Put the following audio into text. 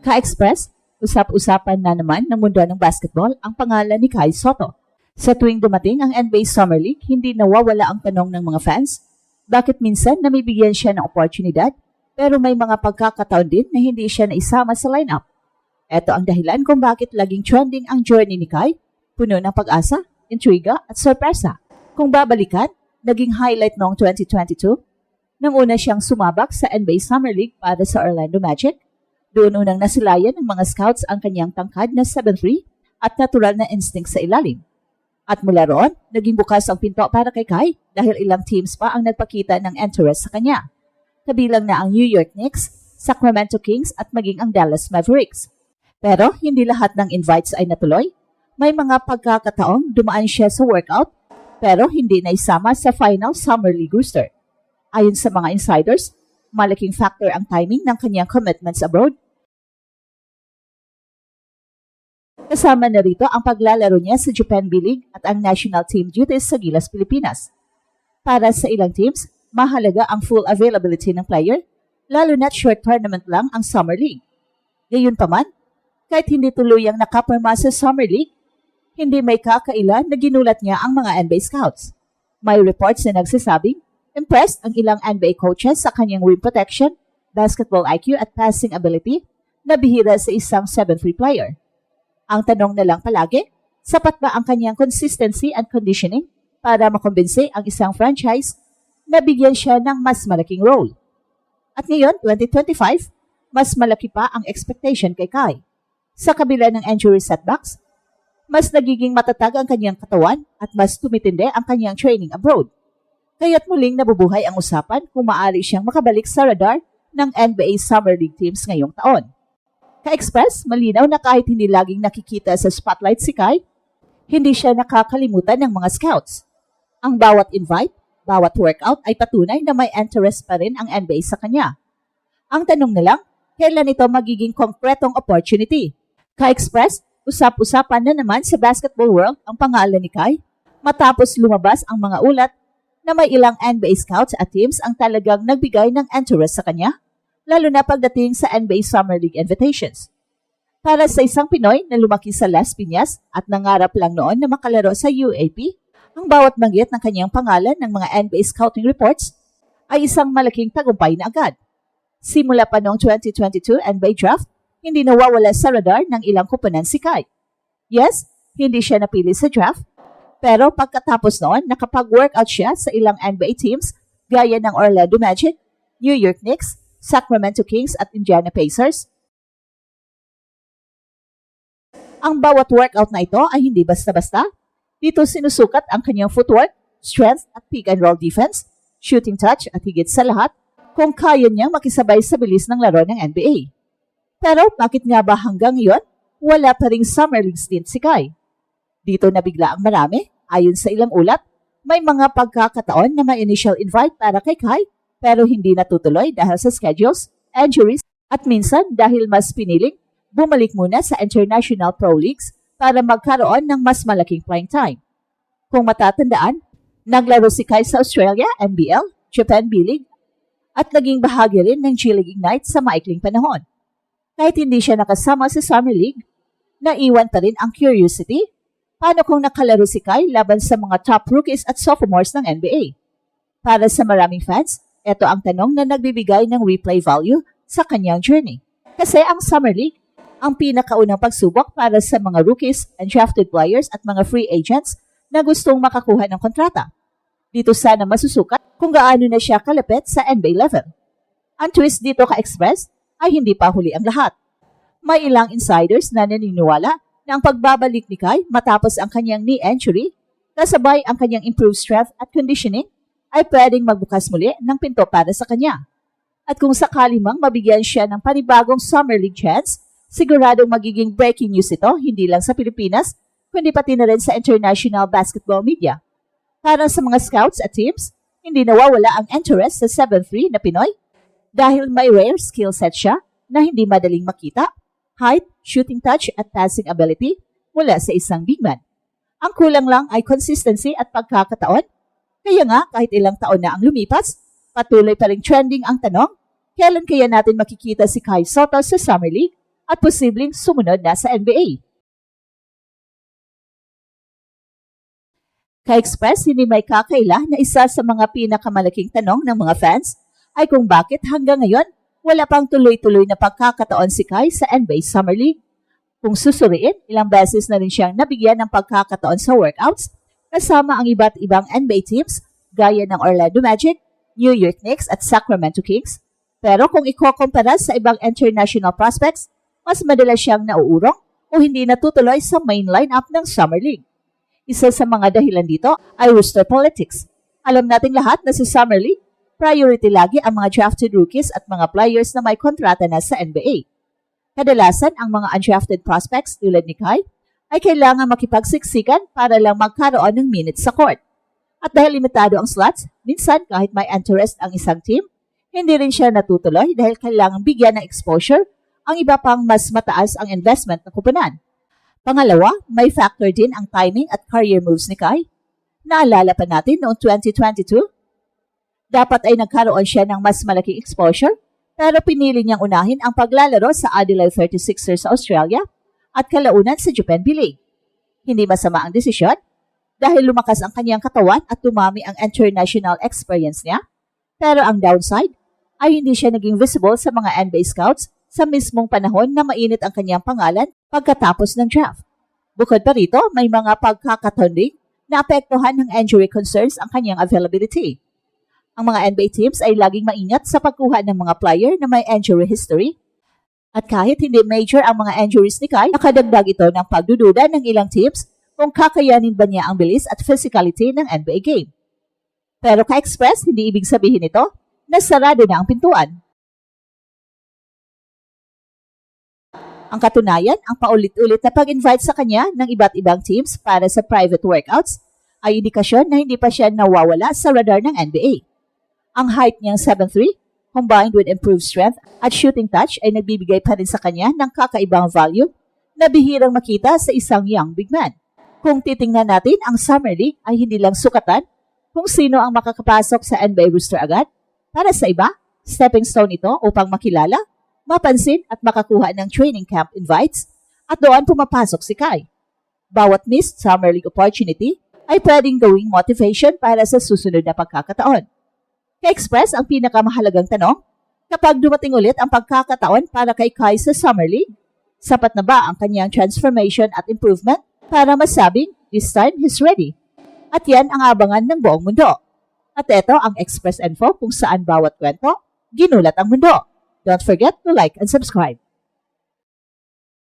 Ka-Express, usap-usapan na naman ng mundo ng basketball ang pangalan ni Kai Sotto. Sa tuwing dumating ang NBA Summer League, hindi nawawala ang tanong ng mga fans, bakit minsan namibigyan siya ng oportunidad pero may mga pagkakataon din na hindi siya naisama sa lineup. Ito ang dahilan kung bakit laging trending ang journey ni Kai, puno ng pag-asa, intriga at sorpresa. Kung babalikan, naging highlight noong 2022 nang una siyang sumabak sa NBA Summer League para sa Orlando Magic. Doon unang nasilayan ng mga scouts ang kanyang tangkad na 7'3" at natural na instinct sa ilalim. At mula roon, naging bukas ang pinto para kay Kai dahil ilang teams pa ang nagpakita ng interest sa kanya. Kabilang na ang New York Knicks, Sacramento Kings at maging ang Dallas Mavericks. Pero hindi lahat ng invites ay natuloy. May mga pagkakataong dumaan siya sa workout pero hindi naisama sa final Summer League roster. Ayon sa mga insiders, malaking factor ang timing ng kanyang commitments abroad. Kasama na rito ang paglalaro niya sa Japan B-League at ang national team duties sa Gilas, Pilipinas. Para sa ilang teams, mahalaga ang full availability ng player, lalo na't short tournament lang ang Summer League. Gayunpaman, kahit hindi tuluyang nakapirma sa Summer League, hindi may kakailan na ginulat niya ang mga NBA scouts. May reports na nagsasabing, impressed ang ilang NBA coaches sa kanyang rim protection, basketball IQ at passing ability na bihira sa isang 7'3" player. Ang tanong na lang palagi, sapat ba ang kanyang consistency and conditioning para makumbinsi ang isang franchise na bigyan siya ng mas malaking role? At ngayon, 2025, mas malaki pa ang expectation kay Kai. Sa kabila ng injury setbacks, mas nagiging matatag ang kanyang katawan at mas tumitindi ang kanyang training abroad. Kaya't muling nabubuhay ang usapan kung maaari siyang makabalik sa radar ng NBA Summer League teams ngayong taon. Ka-Express, malinaw na kahit hindi laging nakikita sa spotlight si Kai, hindi siya nakakalimutan ng mga scouts. Ang bawat invite, bawat workout ay patunay na may interest pa rin ang NBA sa kanya. Ang tanong na lang, kailan ito magiging konkretong opportunity? Ka-Express, usap-usapan na naman sa basketball world ang pangalan ni Kai matapos lumabas ang mga ulat na may ilang NBA scouts at teams ang talagang nagbigay ng interest sa kanya, lalo na pagdating sa NBA Summer League invitations. Para sa isang Pinoy na lumaki sa Las Piñas at nangarap lang noon na makalaro sa UAP, ang bawat banggit ng kanyang pangalan ng mga NBA scouting reports ay isang malaking tagumpay na agad. Simula pa noong 2022 NBA draft, hindi nawawala sa radar ng ilang koponan si Kai. Yes, hindi siya napili sa draft, pero pagkatapos noon, nakapag-workout siya sa ilang NBA teams gaya ng Orlando Magic, New York Knicks, Sacramento Kings at Indiana Pacers. Ang bawat workout na ito ay hindi basta-basta. Dito sinusukat ang kanyang footwork, strength at pick-and-roll defense, shooting touch at higit sa lahat, kung kaya niyang makisabay sa bilis ng laro ng NBA. Pero bakit nga ba hanggang ngayon, wala pa ring Summer League stint si Kai? Dito nabigla ang marami. Ayon sa ilang ulat, may mga pagkakataon na may initial invite para kay Kai pero hindi natutuloy dahil sa schedules, injuries at minsan dahil mas piniling bumalik muna sa International Pro Leagues para magkaroon ng mas malaking playing time. Kung matatandaan, naglaro si Kai sa Australia, NBL, Japan B-League at naging bahagi rin ng G-League Ignite sa maikling panahon. Kahit hindi siya nakasama sa Summer League, naiwan pa rin ang curiosity. Paano kung nakalaro si Kai laban sa mga top rookies at sophomores ng NBA? Para sa maraming fans, ito ang tanong na nagbibigay ng replay value sa kanyang journey. Kasi ang Summer League, ang pinakaunang pagsubok para sa mga rookies, undrafted players at mga free agents na gustong makakuha ng kontrata. Dito sana masusukat kung gaano na siya kalapit sa NBA level. Ang twist dito Ka-Express ay hindi pa huli ang lahat. May ilang insiders na naniniwala na ang pagbabalik ni Kai matapos ang kanyang knee injury, kasabay ang kanyang improved strength at conditioning, ay pwedeng magbukas muli ng pinto para sa kanya. At kung sakali mang mabigyan siya ng panibagong Summer League chance, siguradong magiging breaking news ito hindi lang sa Pilipinas, kundi pati na rin sa international basketball media. Para sa mga scouts at teams, hindi nawawala ang interest sa 7'3" na Pinoy dahil may rare skill set siya na hindi madaling makita, height, shooting touch at passing ability mula sa isang big man. Ang kulang lang ay consistency at pagkakataon. Kaya nga, kahit ilang taon na ang lumipas, patuloy pa ring trending ang tanong, kailan kaya natin makikita si Kai Sotto sa Summer League at posibleng sumunod na sa NBA? Ka-Express, hindi may kakaila na isa sa mga pinakamalaking tanong ng mga fans ay kung bakit hanggang ngayon wala pang tuloy-tuloy na pagkakataon si Kai sa NBA Summer League. Kung susuriin, ilang beses na rin siyang nabigyan ng pagkakataon sa workouts kasama ang iba't ibang NBA teams gaya ng Orlando Magic, New York Knicks at Sacramento Kings. Pero kung ikukumpara sa ibang international prospects, mas madalas siyang nauurong o hindi natutuloy sa main lineup ng Summer League. Isa sa mga dahilan dito ay roster politics. Alam nating lahat na sa Summer League, priority lagi ang mga drafted rookies at mga players na may kontrata na sa NBA. Kadalasan, ang mga undrafted prospects tulad ni Kai ay kailangan makipagsiksikan para lang magkaroon ng minutes sa court. At dahil limitado ang slots, minsan kahit may interest ang isang team, hindi rin siya natutuloy dahil kailangang bigyan ng exposure ang iba pang mas mataas ang investment na kupunan. Pangalawa, may factor din ang timing at career moves ni Kai. Naalala pa natin noong 2022? Dapat ay nagkaroon siya ng mas malaking exposure pero pinili niyang unahin ang paglalaro sa Adelaide 36ers sa Australia at kalaunan sa Japan B-League. Hindi masama ang desisyon dahil lumakas ang kanyang katawan at dumami ang international experience niya. Pero ang downside ay hindi siya naging visible sa mga NBA scouts sa mismong panahon na mainit ang kanyang pangalan pagkatapos ng draft. Bukod pa rito, may mga pagkakataon din na apektuhan ng injury concerns ang kanyang availability. Ang mga NBA teams ay laging maingat sa pagkuha ng mga player na may injury history. At kahit hindi major ang mga injuries ni Kai, nakadagdag ito ng pagdududa ng ilang teams kung kakayanin ba niya ang bilis at physicality ng NBA game. Pero Ka-Express, hindi ibig sabihin ito na sarado na ang pintuan. Ang katunayan, ang paulit-ulit na pag-invite sa kanya ng iba't ibang teams para sa private workouts ay indikasyon na hindi pa siya nawawala sa radar ng NBA. Ang height niyang 7'3", combined with improved strength at shooting touch ay nagbibigay pa rin sa kanya ng kakaibang value na bihirang makita sa isang young big man. Kung titingnan natin, ang Summer League ay hindi lang sukatan kung sino ang makakapasok sa NBA roster agad. Para sa iba, stepping stone ito upang makilala, mapansin at makakuha ng training camp invites at doon pumapasok si Kai. Bawat missed Summer League opportunity ay pwedeng gawing motivation para sa susunod na pagkakataon. Ka-Express, ang pinakamahalagang tanong, kapag dumating ulit ang pagkakataon para kay Kai sa Summer League, sapat na ba ang kanyang transformation at improvement para masabing this time he's ready? At yan ang abangan ng buong mundo. At ito ang Express Info kung saan bawat kwento, ginulat ang mundo. Don't forget to like and subscribe.